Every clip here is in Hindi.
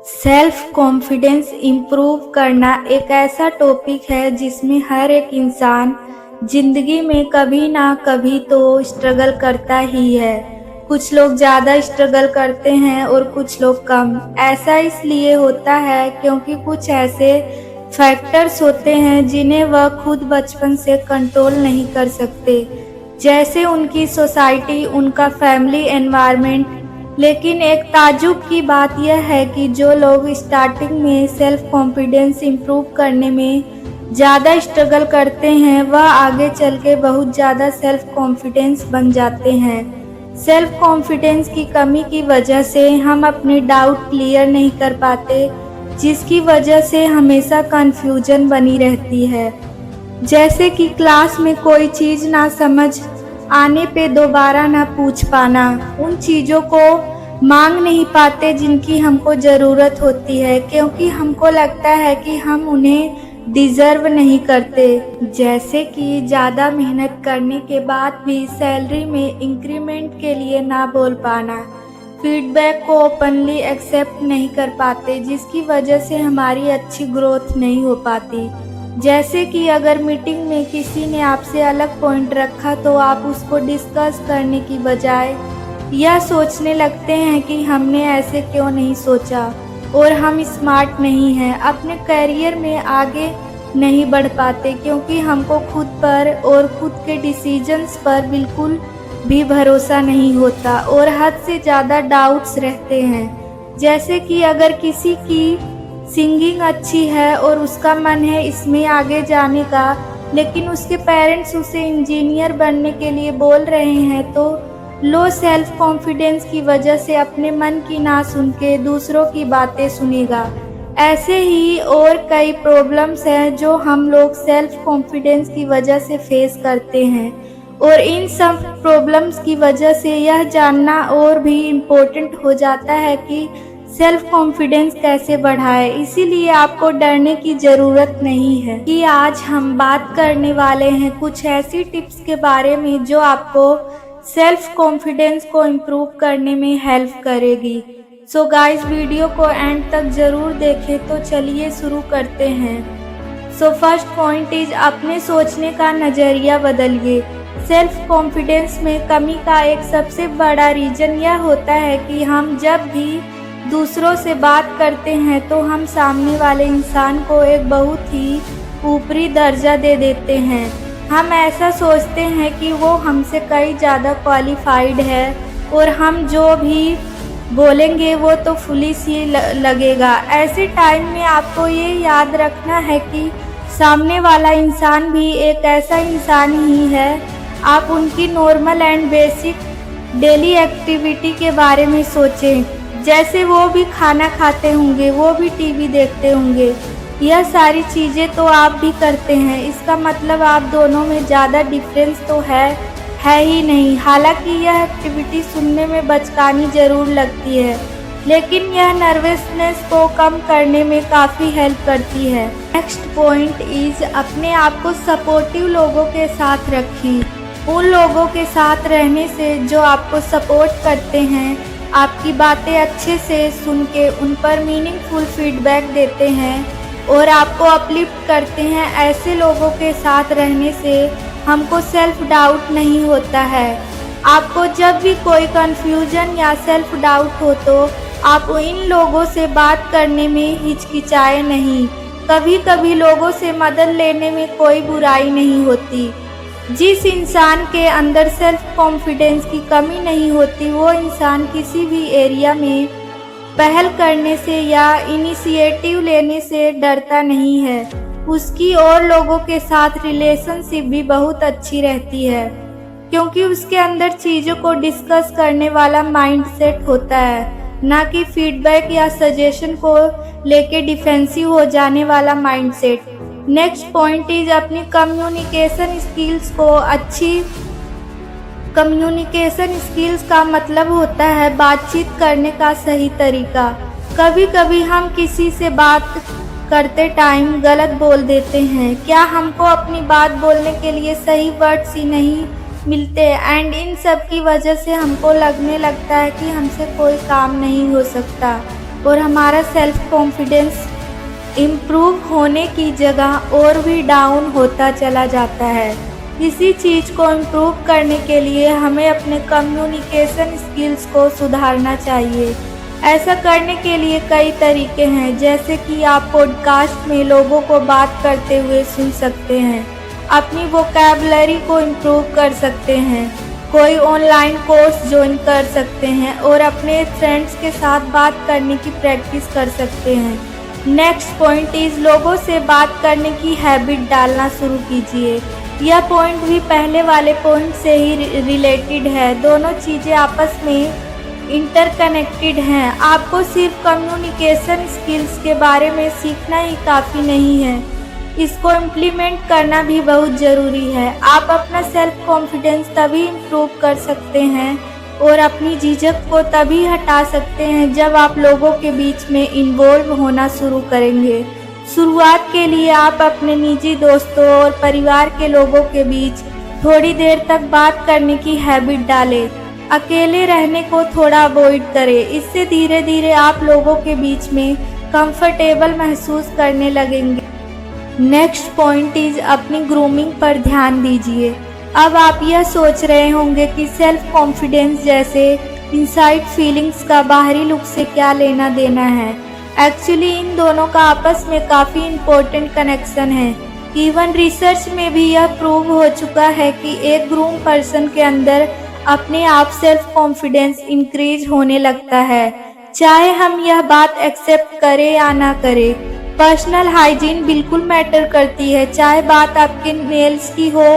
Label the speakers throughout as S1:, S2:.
S1: सेल्फ कॉन्फिडेंस इम्प्रूव करना एक ऐसा टॉपिक है जिसमें हर एक इंसान जिंदगी में कभी ना कभी तो स्ट्रगल करता ही है। कुछ लोग ज़्यादा स्ट्रगल करते हैं और कुछ लोग कम। ऐसा इसलिए होता है क्योंकि कुछ ऐसे फैक्टर्स होते हैं जिन्हें वह खुद बचपन से कंट्रोल नहीं कर सकते, जैसे उनकी सोसाइटी, उनका फैमिली एनवायरनमेंट। लेकिन एक ताज्जुब की बात यह है कि जो लोग स्टार्टिंग में सेल्फ कॉन्फिडेंस इम्प्रूव करने में ज़्यादा स्ट्रगल करते हैं वह आगे चल के बहुत ज़्यादा सेल्फ कॉन्फिडेंस बन जाते हैं। सेल्फ कॉन्फिडेंस की कमी की वजह से हम अपने डाउट क्लियर नहीं कर पाते, जिसकी वजह से हमेशा कन्फ्यूजन बनी रहती है। जैसे कि क्लास में कोई चीज़ ना समझ आने पे दोबारा ना पूछ पाना, उन चीज़ों को मांग नहीं पाते जिनकी हमको ज़रूरत होती है, क्योंकि हमको लगता है कि हम उन्हें डिज़र्व नहीं करते। जैसे कि ज़्यादा मेहनत करने के बाद भी सैलरी में इंक्रीमेंट के लिए ना बोल पाना, फीडबैक को ओपनली एक्सेप्ट नहीं कर पाते, जिसकी वजह से हमारी अच्छी ग्रोथ नहीं हो पाती। जैसे कि अगर मीटिंग में किसी ने आपसे अलग पॉइंट रखा तो आप उसको डिस्कस करने की बजाय यह सोचने लगते हैं कि हमने ऐसे क्यों नहीं सोचा और हम स्मार्ट नहीं हैं। अपने करियर में आगे नहीं बढ़ पाते क्योंकि हमको खुद पर और खुद के डिसीजंस पर बिल्कुल भी भरोसा नहीं होता और हद से ज़्यादा डाउट्स रहते हैं। जैसे कि अगर किसी की सिंगिंग अच्छी है और उसका मन है इसमें आगे जाने का, लेकिन उसके पेरेंट्स उसे इंजीनियर बनने के लिए बोल रहे हैं, तो लो सेल्फ कॉन्फिडेंस की वजह से अपने मन की ना सुन के दूसरों की बातें सुनेगा। ऐसे ही और कई प्रॉब्लम्स हैं जो हम लोग सेल्फ कॉन्फिडेंस की वजह से फेस करते हैं, और इन सब प्रॉब्लम्स की वजह से यह जानना और भी इम्पोर्टेंट हो जाता है कि सेल्फ कॉन्फिडेंस कैसे बढ़ाए। इसीलिए आपको डरने की ज़रूरत नहीं है कि आज हम बात करने वाले हैं कुछ ऐसी टिप्स के बारे में जो आपको सेल्फ कॉन्फिडेंस को इम्प्रूव करने में हेल्प करेगी। सो गाइस, वीडियो को एंड तक ज़रूर देखें। तो चलिए शुरू करते हैं। सो फर्स्ट पॉइंट इज अपने सोचने का नज़रिया बदलिए। सेल्फ कॉन्फिडेंस में कमी का एक सबसे बड़ा रीज़न यह होता है कि हम जब भी दूसरों से बात करते हैं तो हम सामने वाले इंसान को एक बहुत ही ऊपरी दर्जा दे देते हैं। हम ऐसा सोचते हैं कि वो हमसे कई ज़्यादा क्वालिफाइड है और हम जो भी बोलेंगे वो तो फुलिश ही लगेगा। ऐसे टाइम में आपको ये याद रखना है कि सामने वाला इंसान भी एक ऐसा इंसान ही है। आप उनकी normal and basic daily activity के बारे में सोचें, जैसे वो भी खाना खाते होंगे, वो भी टीवी देखते होंगे। यह सारी चीज़ें तो आप भी करते हैं, इसका मतलब आप दोनों में ज़्यादा डिफरेंस तो है ही नहीं। हालांकि यह एक्टिविटी सुनने में बचकानी ज़रूर लगती है, लेकिन यह नर्वसनेस को कम करने में काफ़ी हेल्प करती है। नेक्स्ट पॉइंट इज़ अपने आप को सपोर्टिव लोगों के साथ रखें। उन लोगों के साथ रहने से जो आपको सपोर्ट करते हैं, आपकी बातें अच्छे से सुन के उन पर मीनिंगफुल फीडबैक देते हैं और आपको अपलिफ्ट करते हैं। ऐसे लोगों के साथ रहने से हमको सेल्फ डाउट नहीं होता है। आपको जब भी कोई कन्फ्यूजन या सेल्फ डाउट हो तो आप इन लोगों से बात करने में हिचकिचाए नहीं। कभी कभी लोगों से मदद लेने में कोई बुराई नहीं होती। जिस इंसान के अंदर सेल्फ कॉन्फिडेंस की कमी नहीं होती वो इंसान किसी भी एरिया में पहल करने से या इनिशिएटिव लेने से डरता नहीं है। उसकी और लोगों के साथ रिलेशनशिप भी बहुत अच्छी रहती है, क्योंकि उसके अंदर चीज़ों को डिस्कस करने वाला माइंडसेट होता है, ना कि फीडबैक या सजेशन को लेके डिफेंसिव हो जाने वाला माइंडसेट। नेक्स्ट पॉइंट इज अपनी कम्युनिकेशन स्किल्स को अच्छी कम्युनिकेशन स्किल्स का मतलब होता है बातचीत करने का सही तरीका। कभी कभी हम किसी से बात करते टाइम गलत बोल देते हैं। क्या हमको अपनी बात बोलने के लिए सही वर्ड्स ही नहीं मिलते एंड इन सब की वजह से हमको लगने लगता है कि हमसे कोई काम नहीं हो सकता और हमारा सेल्फ कॉन्फिडेंस इम्प्रूव होने की जगह और भी डाउन होता चला जाता है। इसी चीज़ को इम्प्रूव करने के लिए हमें अपने कम्युनिकेशन स्किल्स को सुधारना चाहिए। ऐसा करने के लिए कई तरीके हैं, जैसे कि आप पॉडकास्ट में लोगों को बात करते हुए सुन सकते हैं, अपनी वोकैबुलरी को इम्प्रूव कर सकते हैं, कोई ऑनलाइन कोर्स ज्वाइन कर सकते हैं और अपने फ्रेंड्स के साथ बात करने की प्रैक्टिस कर सकते हैं। नेक्स्ट पॉइंट इज़ लोगों से बात करने की हैबिट डालना शुरू कीजिए। यह पॉइंट भी पहले वाले पॉइंट से ही रिलेटेड है, दोनों चीज़ें आपस में इंटरकनेक्टेड हैं। आपको सिर्फ कम्युनिकेशन स्किल्स के बारे में सीखना ही काफ़ी नहीं है, इसको इम्प्लीमेंट करना भी बहुत ज़रूरी है। आप अपना सेल्फ कॉन्फिडेंस तभी इम्प्रूव कर सकते हैं और अपनी झिझक को तभी हटा सकते हैं जब आप लोगों के बीच में इन्वॉल्व होना शुरू करेंगे। शुरुआत के लिए आप अपने निजी दोस्तों और परिवार के लोगों के बीच थोड़ी देर तक बात करने की हैबिट डालें। अकेले रहने को थोड़ा अवॉइड करें, इससे धीरे धीरे आप लोगों के बीच में कंफर्टेबल महसूस करने लगेंगे। नेक्स्ट पॉइंट इज अपनी ग्रूमिंग पर ध्यान दीजिए। अब आप यह सोच रहे होंगे कि सेल्फ कॉन्फिडेंस जैसे इनसाइड फीलिंग्स का बाहरी लुक से क्या लेना देना है। एक्चुअली इन दोनों का आपस में काफ़ी इम्पोर्टेंट कनेक्शन है। इवन रिसर्च में भी यह प्रूव हो चुका है कि एक ग्रूम पर्सन के अंदर अपने आप सेल्फ कॉन्फिडेंस इंक्रीज होने लगता है, चाहे हम यह बात एक्सेप्ट करें या ना करें। पर्सनल हाइजीन बिल्कुल मैटर करती है, चाहे बात आपके नेल्स की हो,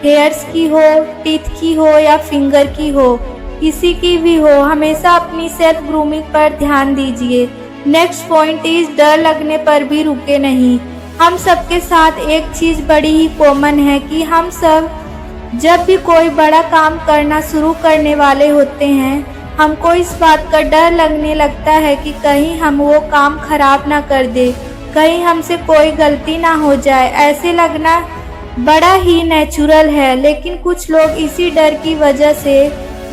S1: हेयर्स की हो, टीथ की हो या फिंगर की हो, किसी की भी हो, हमेशा अपनी सेल्फ ग्रूमिंग पर ध्यान दीजिए। नेक्स्ट पॉइंट इज डर लगने पर भी रुके नहीं। हम सबके साथ एक चीज़ बड़ी ही कॉमन है कि हम सब जब भी कोई बड़ा काम करना शुरू करने वाले होते हैं, हमको इस बात का डर लगने लगता है कि कहीं हम वो काम खराब ना कर दे, कहीं हमसे कोई गलती ना हो जाए। ऐसे लगना बड़ा ही नेचुरल है, लेकिन कुछ लोग इसी डर की वजह से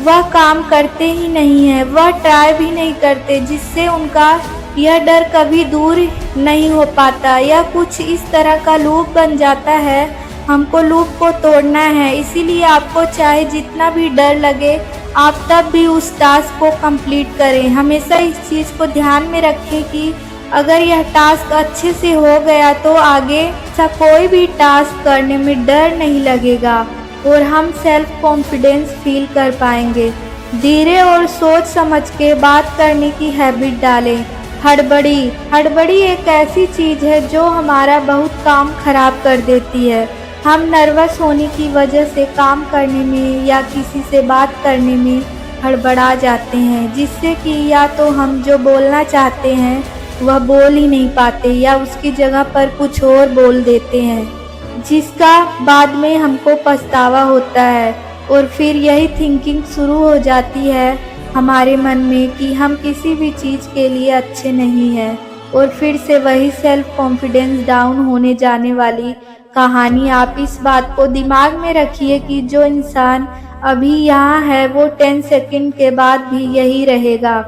S1: वह काम करते ही नहीं है, वह ट्राई भी नहीं करते, जिससे उनका यह डर कभी दूर नहीं हो पाता या कुछ इस तरह का लूप बन जाता है। हमको लूप को तोड़ना है, इसीलिए आपको चाहे जितना भी डर लगे, आप तब भी उस टास्क को कंप्लीट करें। हमेशा इस चीज़ को ध्यान में रखें कि अगर यह टास्क अच्छे से हो गया तो आगे सा कोई भी टास्क करने में डर नहीं लगेगा और हम सेल्फ कॉन्फिडेंस फील कर पाएंगे। धीरे और सोच समझ के बात करने की हैबिट डालें। हड़बड़ी एक ऐसी चीज़ है जो हमारा बहुत काम खराब कर देती है। हम नर्वस होने की वजह से काम करने में या किसी से बात करने में हड़बड़ा जाते हैं, जिससे कि या तो हम जो बोलना चाहते हैं वह बोल ही नहीं पाते या उसकी जगह पर कुछ और बोल देते हैं, जिसका बाद में हमको पछतावा होता है और फिर यही थिंकिंग शुरू हो जाती है हमारे मन में कि हम किसी भी चीज़ के लिए अच्छे नहीं हैं और फिर से वही सेल्फ कॉन्फिडेंस डाउन होने जाने वाली कहानी। आप इस बात को दिमाग में रखिए कि जो इंसान अभी यहाँ है वो 10 सेकंड के बाद भी यही रहेगा।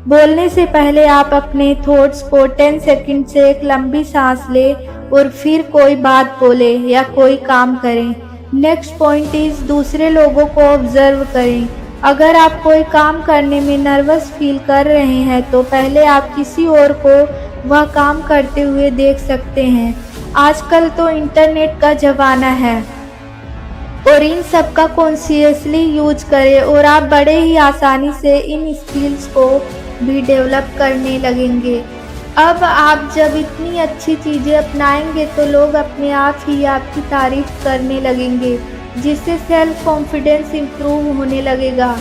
S1: बोलने से पहले आप अपने थॉट्स को 10 सेकंड से एक लंबी सांस लें और फिर कोई बात बोले या कोई काम करें। नेक्स्ट पॉइंट इज दूसरे लोगों को ऑब्जर्व करें। अगर आप कोई काम करने में नर्वस फील कर रहे हैं तो पहले आप किसी और को वह काम करते हुए देख सकते हैं। आजकल तो इंटरनेट का ज़माना है और इन सब का कॉन्शियसली यूज करें और आप बड़े ही आसानी से इन स्किल्स को भी डेवलप करने लगेंगे। अब आप जब इतनी अच्छी चीज़ें अपनाएंगे तो लोग अपने आप ही आपकी तारीफ करने लगेंगे, जिससे सेल्फ कॉन्फिडेंस इम्प्रूव होने लगेगा।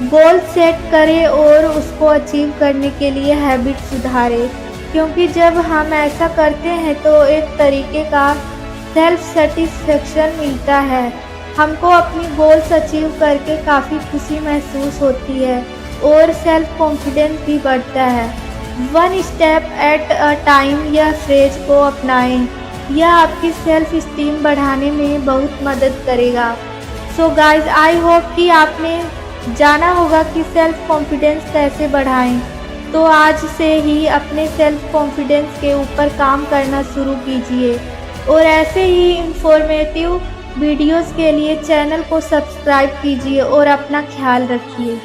S1: गोल सेट करें और उसको अचीव करने के लिए हैबिट सुधारें, क्योंकि जब हम ऐसा करते हैं तो एक तरीके का सेल्फ सेटिस्फेक्शन मिलता है। हमको अपनी गोल्स अचीव करके काफ़ी खुशी महसूस होती है और सेल्फ कॉन्फिडेंस भी बढ़ता है। 1 स्टेप एट अ टाइम यह फ्रेज को अपनाएं, यह आपकी सेल्फ इस्टीम बढ़ाने में बहुत मदद करेगा। सो गाइज, आई होप कि आपने जाना होगा कि सेल्फ कॉन्फिडेंस कैसे बढ़ाएं। तो आज से ही अपने सेल्फ कॉन्फिडेंस के ऊपर काम करना शुरू कीजिए और ऐसे ही इंफॉर्मेटिव वीडियोस के लिए चैनल को सब्सक्राइब कीजिए और अपना ख्याल रखिए।